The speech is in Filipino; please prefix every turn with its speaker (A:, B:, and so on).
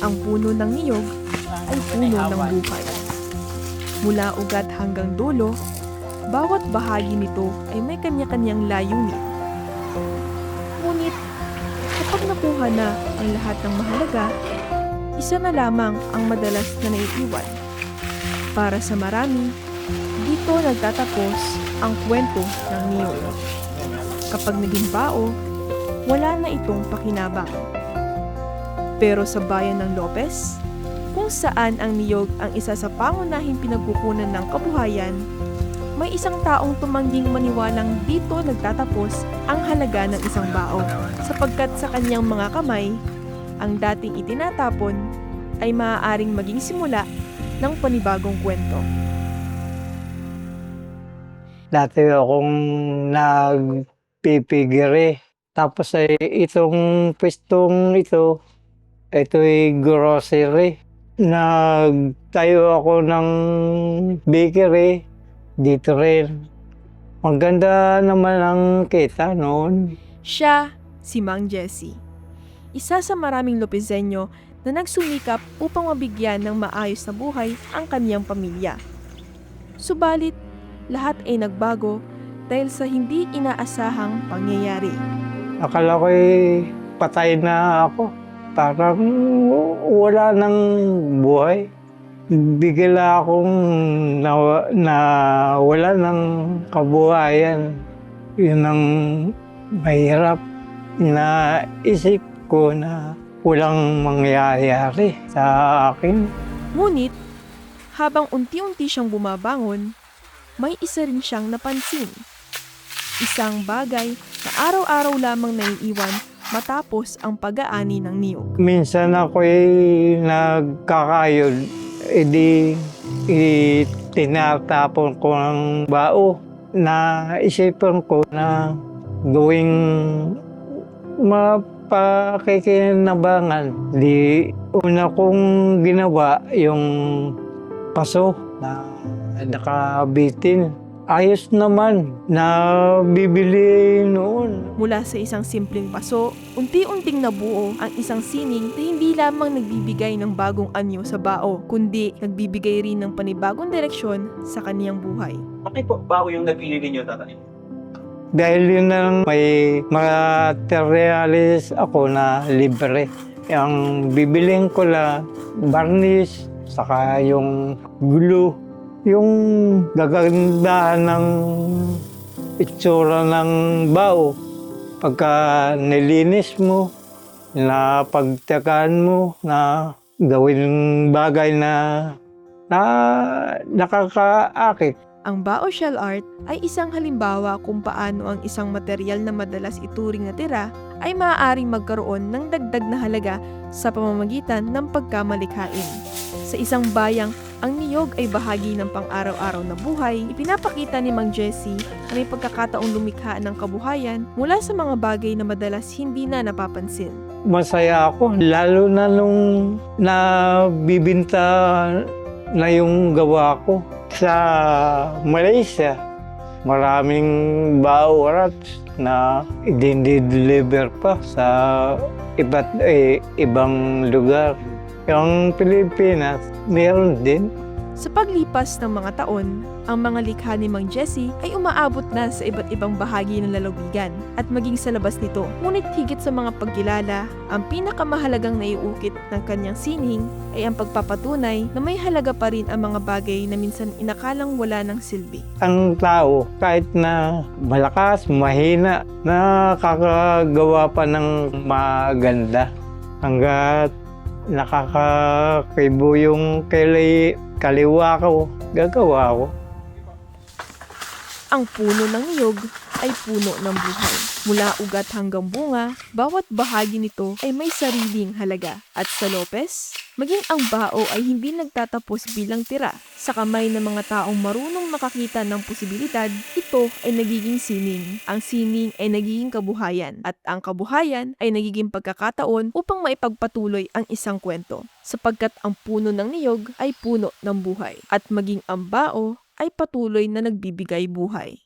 A: Ang puno ng niyog ay puno ng buhay. Mula ugat hanggang dulo, bawat bahagi nito ay may kanya-kanyang layunin. Ngunit kapag nakuha na ang lahat ng mahalaga, isa na lamang ang madalas na naiiwan. Para sa marami, dito nagtatapos ang kwento ng niyog. Kapag naging bao, wala na itong pakinabang. Pero sa bayan ng Lopez, kung saan ang niyog ang isa sa pangunahing pinagkukunan ng kabuhayan, may isang taong tumangging maniwalang dito nagtatapos ang halaga ng isang bao, sapagkat sa kanyang mga kamay, ang dating itinatapon ay maaaring maging simula ng panibagong kwento.
B: Dati akong nagpipigiri. Tapos ay itong pwestong ito'y grocery. Nagtayo ako ng bakery dito rin. Maganda naman ang kita noon.
A: Siya si Mang Jessie, isa sa maraming Lopezenyo na nagsumikap upang mabigyan ng maayos na buhay ang kaniyang pamilya. Subalit, lahat ay nagbago dahil sa hindi inaasahang pangyayari.
B: Akala ko'y patay na ako. Parang wala nang buhay. Bigla akong nawala ng kabuhayan. Yun ang mahirap. Naisip ko na walang mangyayari sa akin.
A: Ngunit, habang unti-unti siyang bumabangon, may isa rin siyang napansin. Isang bagay na araw-araw lamang naiiwan matapos ang pag-aani ng niyog.
B: Minsan ako'y nagkakayod, tinatapon ko ng bao. Naisipan ko na gawing mapakikinabangan. Una kong ginawa yung paso na nakabitin. Ayos naman na bibili noon.
A: Mula sa isang simpleng paso, unti-unting nabuo ang isang sining na hindi lamang nagbibigay ng bagong anyo sa bao, kundi nagbibigay rin ng panibagong direksyon sa kaniyang buhay.
C: Bakit po bao yung napili ninyo, tatay?
B: Dahil yun lang may materialis ako na libre. Ang bibiling ko lang, varnish, saka yung glue. Yung gagandahan ng itsura ng bao. Pagka nilinis mo, na pagtagaan mo, na gawin bagay na nakakaakit.
A: Ang bao shell art ay isang halimbawa kung paano ang isang material na madalas ituring na tira ay maaaring magkaroon ng dagdag na halaga sa pamamagitan ng pagkamalikhain. Sa isang bayang ang niyog ay bahagi ng pang-araw-araw na buhay, ipinapakita ni Mang Jessie na may pagkakataong lumikha ng kabuhayan mula sa mga bagay na madalas hindi na napapansin.
B: Masaya ako, lalo na nung nabibinta na yung gawa ko sa Malaysia. Maraming bao rats na i-deliver pa sa ibang lugar. Yung Pilipinas, meron din.
A: Sa paglipas ng mga taon, ang mga likha ni Mang Jessie ay umaabot na sa iba't ibang bahagi ng lalawigan at maging sa labas nito. Ngunit higit sa mga pagkilala, ang pinakamahalagang naiukit ng kanyang sining ay ang pagpapatunay na may halaga pa rin ang mga bagay na minsan inakalang wala ng silbi.
B: Ang tao, kahit na malakas, mahina, nakakagawa pa ng maganda. Hanggat nakakakibo yung kaliwa ko, gagawa ko.
A: Ang puno ng niyog ay puno ng buhay. Mula ugat hanggang bunga, bawat bahagi nito ay may sariling halaga. At sa Lopez, maging ang bao ay hindi nagtatapos bilang tira. Sa kamay ng mga taong marunong makakita ng posibilidad, ito ay nagiging sining. Ang sining ay nagiging kabuhayan. At ang kabuhayan ay nagiging pagkakataon upang maipagpatuloy ang isang kwento. Sapagkat ang puno ng niyog ay puno ng buhay. At maging ang bao ay patuloy na nagbibigay buhay.